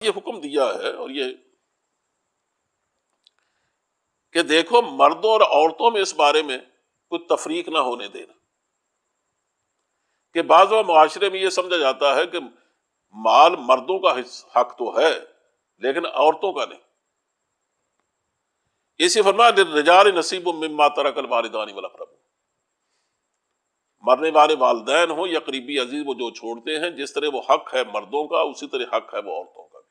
یہ حکم دیا ہے، اور یہ کہ دیکھو مردوں اور عورتوں میں اس بارے میں کوئی تفریق نہ ہونے دینا، کہ بعض معاشرے میں یہ سمجھا جاتا ہے کہ مال مردوں کا حق تو ہے لیکن عورتوں کا نہیں۔ اسی فرمایا للرجال نصیب مما ترک الوالدان والاقربون، مرنے والے والدین ہوں یا قریبی عزیز وہ جو چھوڑتے ہیں، جس طرح وہ حق ہے مردوں کا اسی طرح حق ہے وہ عورتوں کا بھی۔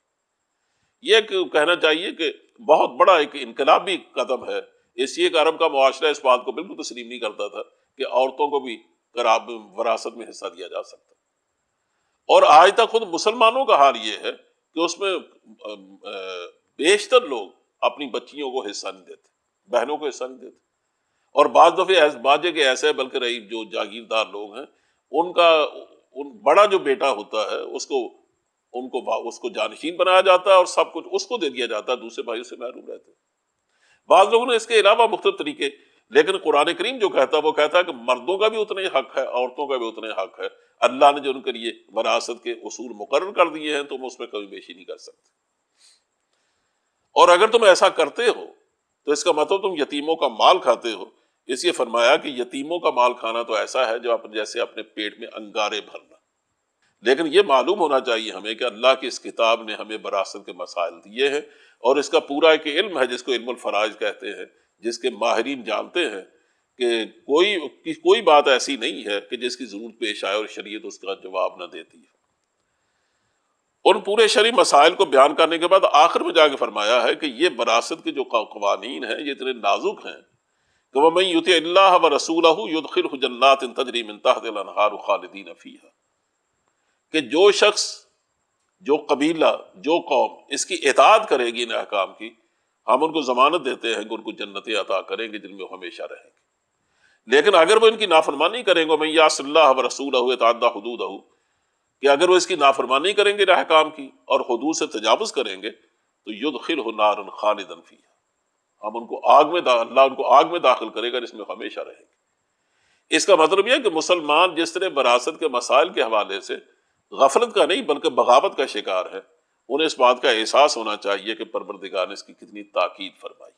یہ کہنا چاہیے کہ بہت بڑا ایک انقلابی قدم ہے۔ ایک عرب کا معاشرہ اس بات کو بالکل تسلیم نہیں کرتا تھا کہ عورتوں کو بھی وراثت میں حصہ دیا جا سکتا، اور آج تک خود مسلمانوں کا حال یہ ہے کہ اس میں بیشتر لوگ اپنی بچیوں کو حصہ نہیں دیتے، بہنوں کو حصہ نہیں دیتے، اور بعض دفعے باجے کے ایسے بلکہ رہی جو جاگیردار لوگ ہیں ان کا بڑا جو بیٹا ہوتا ہے اس کو جانشین بنایا جاتا ہے اور سب کچھ اس کو دے دیا جاتا ہے، دوسرے بھائیوں سے محروم رہتے ہیں۔ بعض لوگوں نے اس کے علاوہ مختلف طریقے، لیکن قرآن کریم جو کہتا ہے وہ کہتا ہے کہ مردوں کا بھی اتنا ہی حق ہے، عورتوں کا بھی اتنا ہی حق ہے۔ اللہ نے جو ان کے لیے وراثت کے اصول مقرر کر دیے ہیں تم اس میں کمی بیشی نہیں کر سکتے، اور اگر تم ایسا کرتے ہو تو اس کا مطلب تم یتیموں کا مال کھاتے ہو۔ اس لیے فرمایا کہ یتیموں کا مال کھانا تو ایسا ہے جو جیسے اپنے پیٹ میں انگارے بھرنا۔ لیکن یہ معلوم ہونا چاہیے ہمیں کہ اللہ کی اس کتاب نے ہمیں وراثت کے مسائل دیے ہیں، اور اس کا پورا ایک علم ہے جس کو علم الفرائض کہتے ہیں، جس کے ماہرین جانتے ہیں کہ کوئی بات ایسی نہیں ہے کہ جس کی ضرورت پیش آئے اور شریعت اس کا جواب نہ دیتی ہے۔ ان پورے شرعی مسائل کو بیان کرنے کے بعد آخر میں جا کے فرمایا ہے کہ یہ وراثت کے جو قوانین ہیں یہ اتنے نازک ہیں کہ وَمَن يُطِعِ اللَّهَ وَرَسُولَهُ يُدْخِلْهُ جَنَّاتٍ تَجْرِي مِن تَحْتِهَا الْأَنْهَارُ خَالِدِينَ فِيهَا، کہ جو شخص، جو قبیلہ، جو قوم اس کی اطاعت کرے گی ان احکام کی، ہم ان کو ضمانت دیتے ہیں کہ ان کو جنتیں عطا کریں گے جن میں وہ ہمیشہ رہیں گے۔ لیکن اگر وہ ان کی نافرمانی کریں گے، وَمَن يَعْصِ اللَّهَ وَرَسُولَهُ وَيَتَعَدَّ حُدُودَهُ، کہ اگر وہ اس کی نافرمانی کریں گے احکام کی اور حدود سے تجاوز کریں گے تو یدخلہ نارا خالدا فیہا، ہم اللہ ان کو آگ میں داخل کرے گا جس میں ہمیشہ رہیں گے۔ اس کا مطلب یہ ہے کہ مسلمان جس طرح وراثت کے مسائل کے حوالے سے غفلت کا نہیں بلکہ بغاوت کا شکار ہے، انہیں اس بات کا احساس ہونا چاہیے کہ پروردگار نے اس کی کتنی تاکید فرمائی۔